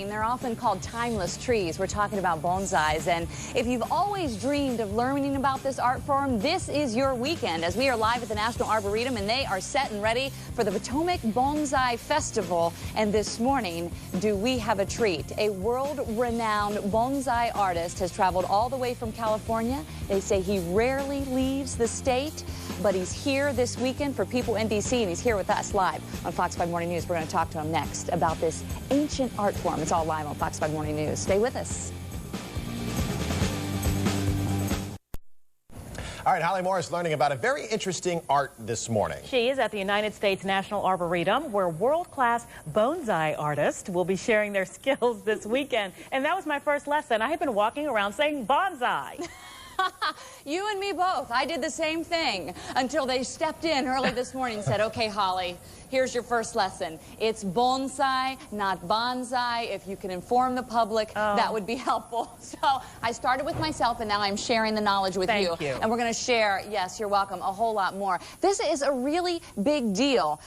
They're often called timeless trees. We're talking about bonsais, and if you've always dreamed of learning about this art form, this is your weekend, as we are live at the National Arboretum, and they are set and ready for the Potomac Bonsai Festival. And this morning, do we have a treat? A world-renowned bonsai artist has traveled all the way from California. They say he rarely leaves the state, but he's here this weekend for people in D.C., and he's here with us live on Fox 5 Morning News. We're going to talk to him next about this ancient art form. It's all live on Fox 5 Morning News. Stay with us. All right, Holly Morris learning about a very interesting art this morning. She is at the United States National Arboretum, where world-class bonsai artists will be sharing their skills this weekend. And that was my first lesson. I had been walking around saying bonsai. You and me both. I did the same thing until they stepped in early this morning and said, okay, Holly, here's your first lesson. It's bonsai, not bonsai. If you can inform the public, that would be helpful. So I started with myself, and now I'm sharing the knowledge with you. Thank you. And we're going to share, yes, you're welcome, a whole lot more. This is a really big deal.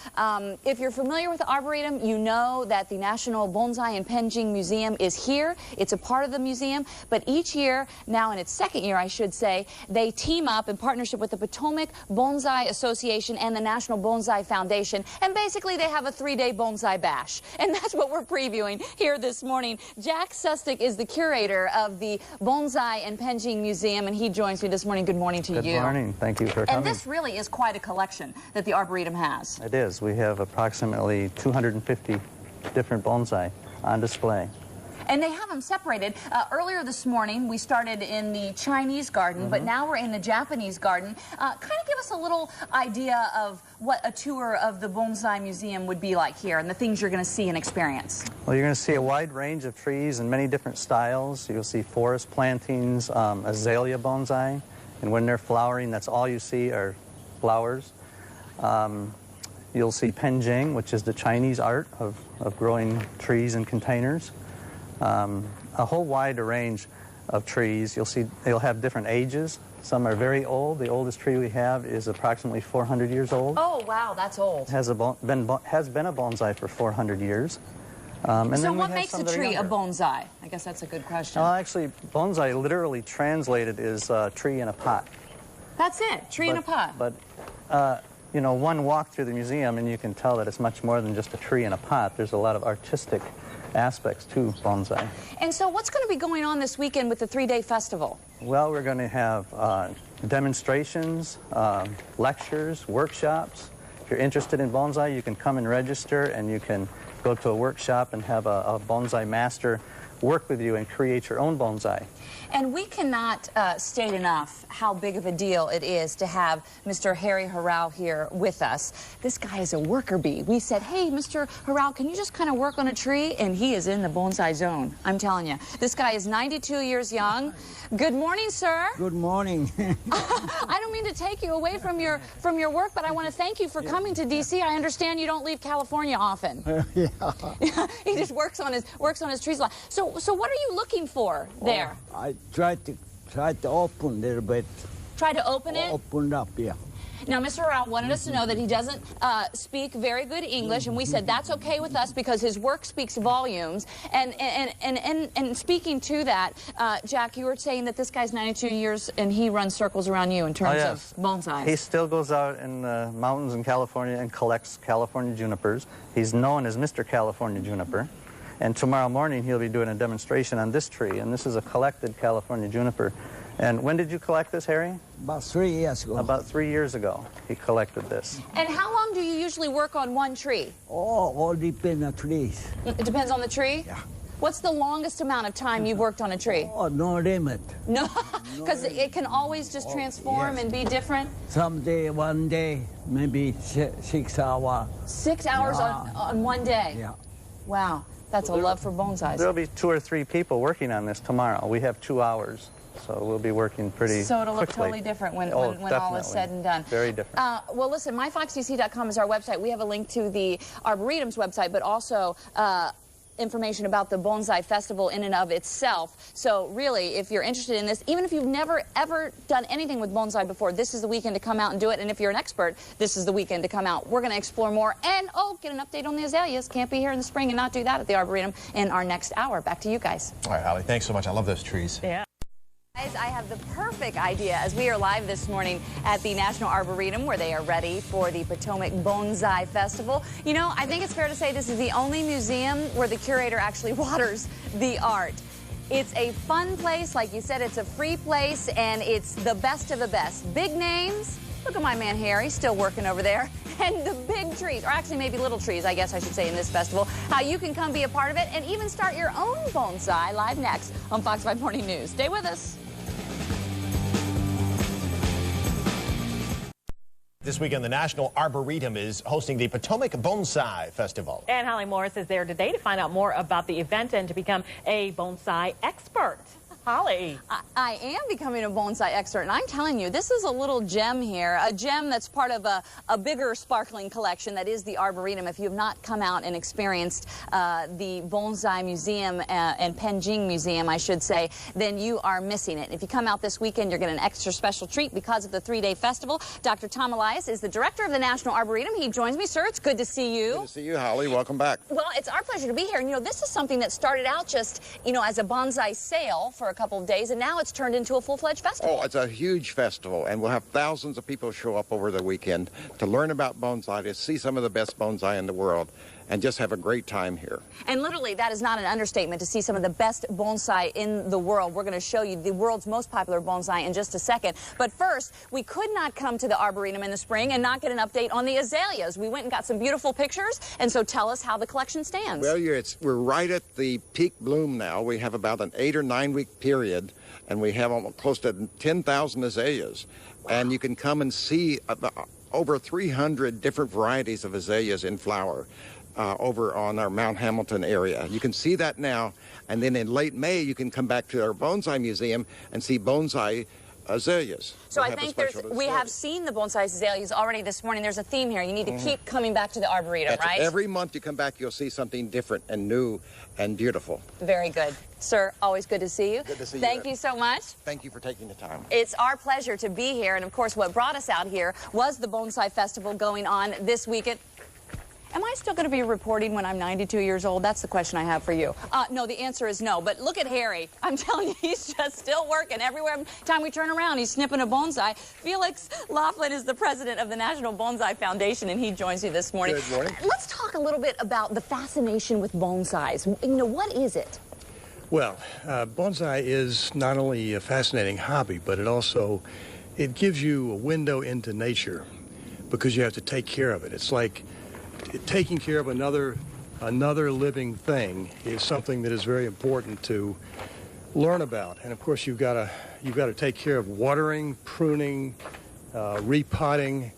If you're familiar with the Arboretum, you know that the National Bonsai and Penjing Museum is here. It's a part of the museum. But each year, now in its second year, I should say, they team up in partnership with the Potomac Bonsai Association and the National Bonsai Foundation, and basically they have a 3-day bonsai bash, and that's what we're previewing here this morning. Jack Sustick is the curator of the Bonsai and Penjing Museum, and he joins me this morning. Good morning to you. Good morning. Thank you for coming. And this really is quite a collection that the Arboretum has. It is. We have approximately 250 different bonsai on display. And they have them separated. Earlier this morning, we started in the Chinese garden, but now we're in the Japanese garden. Kind of give us a little idea of what a tour of the Bonsai Museum would be like here and the things you're going to see and experience. Well, you're going to see a wide range of trees in many different styles. You'll see forest plantings, azalea bonsai, and when they're flowering, that's all you see are flowers. You'll see Penjing, which is the Chinese art of growing trees in containers. A whole wide range of trees. You'll see they'll have different ages. Some are very old. The oldest tree we have is approximately 400 years old. Oh, wow, that's old. Has been a bonsai for 400 years. And so what makes a tree a bonsai? I guess that's a good question. Actually, bonsai literally translated is tree in a pot. That's it, tree in a pot. But, you know, one walk through the museum and you can tell that it's much more than just a tree in a pot. There's a lot of artistic aspects to bonsai. And so what's going to be going on this weekend with the 3-day festival? Well, we're going to have demonstrations, lectures, workshops. If you're interested in bonsai, you can come and register, and you can go to a workshop and have a bonsai master work with you and create your own bonsai. And we cannot state enough how big of a deal it is to have Mr. Harry Harrell here with us. This guy is a worker bee. We said, hey, Mr. Harrell, can you just kind of work on a tree? And he is in the bonsai zone. I'm telling you. This guy is 92 years young. Good morning, sir. Good morning. I don't mean to take you away from your work, but I want to thank you for coming to D.C. I understand you don't leave California often. Yeah. He just works on his trees a lot. So what are you looking for there? I tried to open a little bit. Try to open it? Open up, yeah. Now, Mr. Harrell wanted us to know that he doesn't speak very good English, and we said that's okay with us because his work speaks volumes. And speaking to that, Jack, you were saying that this guy's 92 years and he runs circles around you in terms of bonsai. He still goes out in the mountains in California and collects California junipers. He's known as Mr. California Juniper. And tomorrow morning he'll be doing a demonstration on this tree, and this is a collected California juniper. And when did you collect this, Harry? About 3 years ago. About 3 years ago he collected this. And how long do you usually work on one tree? Oh, all depends on trees. It depends on the tree? Yeah. What's the longest amount of time you've worked on a tree? Oh, no limit. No, because it can always just transform and be different? Someday, one day, maybe 6 hours. 6 hours on one day? Yeah. Wow. That's a love for bonsais. There'll be 2 or 3 people working on this tomorrow. We have 2 hours, so we'll be working pretty So it'll look quickly. totally different when Definitely. all is said and done. Very different. Well, listen, myfoxdc.com is our website. We have a link to the Arboretum's website, but also information about the Bonsai Festival in and of itself. So really, if you're interested in this, even if you've never ever done anything with bonsai before, this is the weekend to come out and do it. And if you're an expert, this is the weekend to come out. We're going to explore more and, get an update on the azaleas. Can't be here in the spring and not do that at the Arboretum in our next hour. Back to you guys. All right, Holly, thanks so much. I love those trees. Yeah. Guys, I have the perfect idea as we are live this morning at the National Arboretum where they are ready for the Potomac Bonsai Festival. You know, I think it's fair to say this is the only museum where the curator actually waters the art. It's a fun place, like you said, it's a free place, and it's the best of the best. Big names. Look at my man Harry, still working over there. And the big trees, or actually maybe little trees, I guess I should say, in this festival. How you can come be a part of it and even start your own bonsai live next on Fox 5 Morning News. Stay with us. This weekend, the National Arboretum is hosting the Potomac Bonsai Festival. And Holly Morris is there today to find out more about the event and to become a bonsai expert. Holly. I am becoming a bonsai expert, and I'm telling you, this is a little gem here, a gem that's part of a bigger sparkling collection that is the Arboretum. If you have not come out and experienced the Bonsai Museum and Penjing Museum, I should say, then you are missing it. If you come out this weekend, you're getting an extra special treat because of the three-day festival. Dr. Tom Elias is the director of the National Arboretum. He joins me. Sir, it's good to see you. Good to see you, Holly. Welcome back. Well, it's our pleasure to be here. And, you know, this is something that started out just, as a bonsai sale for a couple of days, and now it's turned into a full-fledged festival. Oh, it's a huge festival, and we'll have thousands of people show up over the weekend to learn about bonsai, to see some of the best bonsai in the world, and just have a great time here. And literally, that is not an understatement, to see some of the best bonsai in the world. We're going to show you the world's most popular bonsai in just a second. But first, we could not come to the Arboretum in the spring and not get an update on the azaleas. We went and got some beautiful pictures, and so tell us how the collection stands. Well, we're right at the peak bloom now. We have about an 8 or 9 week period, and we have almost close to 10,000 azaleas. Wow. And you can come and see over 300 different varieties of azaleas in flower. Over on our Mount Hamilton area. You can see that now, and then in late May you can come back to our Bonsai Museum and see bonsai azaleas. So I think we have seen the bonsai azaleas already this morning. There's a theme here. You need to keep coming back to the Arboretum, right? Every month you come back, you'll see something different and new and beautiful. Very good. Sir, always good to see you. Good to see you. Thank you so much. Thank you for taking the time. It's our pleasure to be here, and of course what brought us out here was the Bonsai Festival going on this weekend. Am I still going to be reporting when I'm 92 years old? That's the question I have for you. No, the answer is no. But look at Harry. I'm telling you, he's just still working. Everywhere time we turn around, he's snipping a bonsai. Felix Laughlin is the president of the National Bonsai Foundation, and he joins you this morning. Good morning. Let's talk a little bit about the fascination with bonsais. What is it? Well, bonsai is not only a fascinating hobby, but it gives you a window into nature because you have to take care of it. It's like taking care of another living thing is something that is very important to learn about. And of course, you've got to take care of watering, pruning, repotting,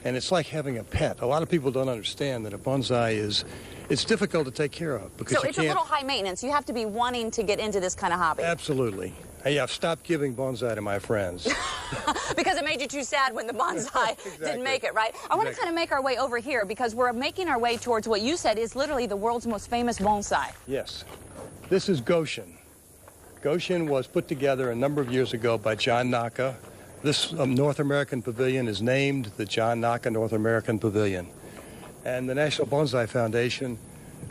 and it's like having a pet. A lot of people don't understand that a bonsai it's difficult to take care of because so it's a little high maintenance. You have to be wanting to get into this kind of hobby. Absolutely. Hey, I've stopped giving bonsai to my friends. Because it made you too sad when the bonsai Exactly. didn't make it, right? I want to kind of make our way over here because we're making our way towards what you said is literally the world's most famous bonsai. Yes. This is Goshen. Goshen was put together a number of years ago by John Naka. This North American Pavilion is named the John Naka North American Pavilion. And the National Bonsai Foundation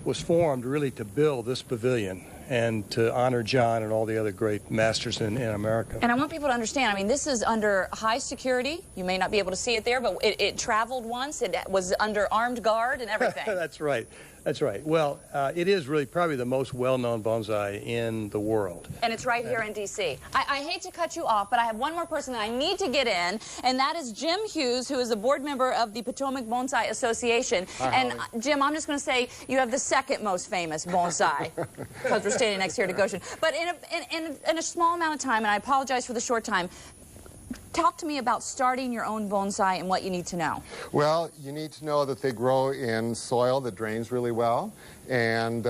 was formed really to build this pavilion and to honor John and all the other great masters in America. And I want people to understand, I mean, this is under high security. You may not be able to see it there, but it traveled once. It was under armed guard and everything. That's right. That's right. Well, it is really probably the most well-known bonsai in the world. And it's right here in D.C. I hate to cut you off, but I have one more person that I need to get in, and that is Jim Hughes, who is a board member of the Potomac Bonsai Association. And Jim, I'm just going to say you have the second most famous bonsai, because we're standing next here to Goshen. But in a small amount of time, and I apologize for the short time, talk to me about starting your own bonsai and what you need to know. Well, you need to know that they grow in soil that drains really well, and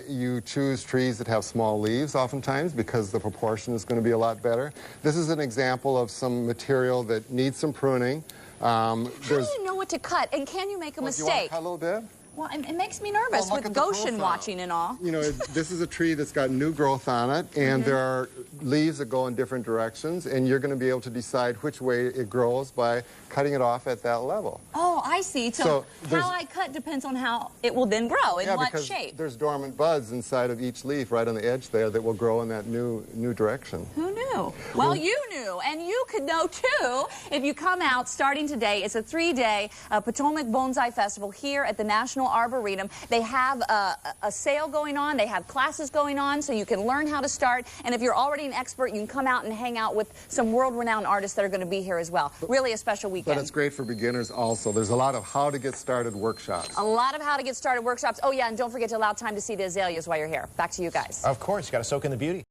you choose trees that have small leaves oftentimes because the proportion is going to be a lot better. This is an example of some material that needs some pruning. How do you know what to cut, and can you make a mistake? Do you want to cut a little bit? Well, it makes me nervous Well, with Goshen watching and all. You know, this is a tree that's got new growth on it, and there are leaves that go in different directions, and you're going to be able to decide which way it grows by cutting it off at that level. Oh, I see. So how I cut depends on how it will then grow, in what because shape. There's dormant buds inside of each leaf right on the edge there that will grow in that new direction. Who knew? Well, you knew, and you could know too if you come out starting today. It's a 3-day Potomac Bonsai Festival here at the National Arboretum. They have a sale going on. They have classes going on, so you can learn how to start. And if you're already an expert, you can come out and hang out with some world-renowned artists that are going to be here as well. Really a special weekend. But it's great for beginners also. There's a lot of how to get started workshops. A lot of how to get started workshops. Oh, yeah, and don't forget to allow time to see the azaleas while you're here. Back to you guys. Of course, you got to soak in the beauty.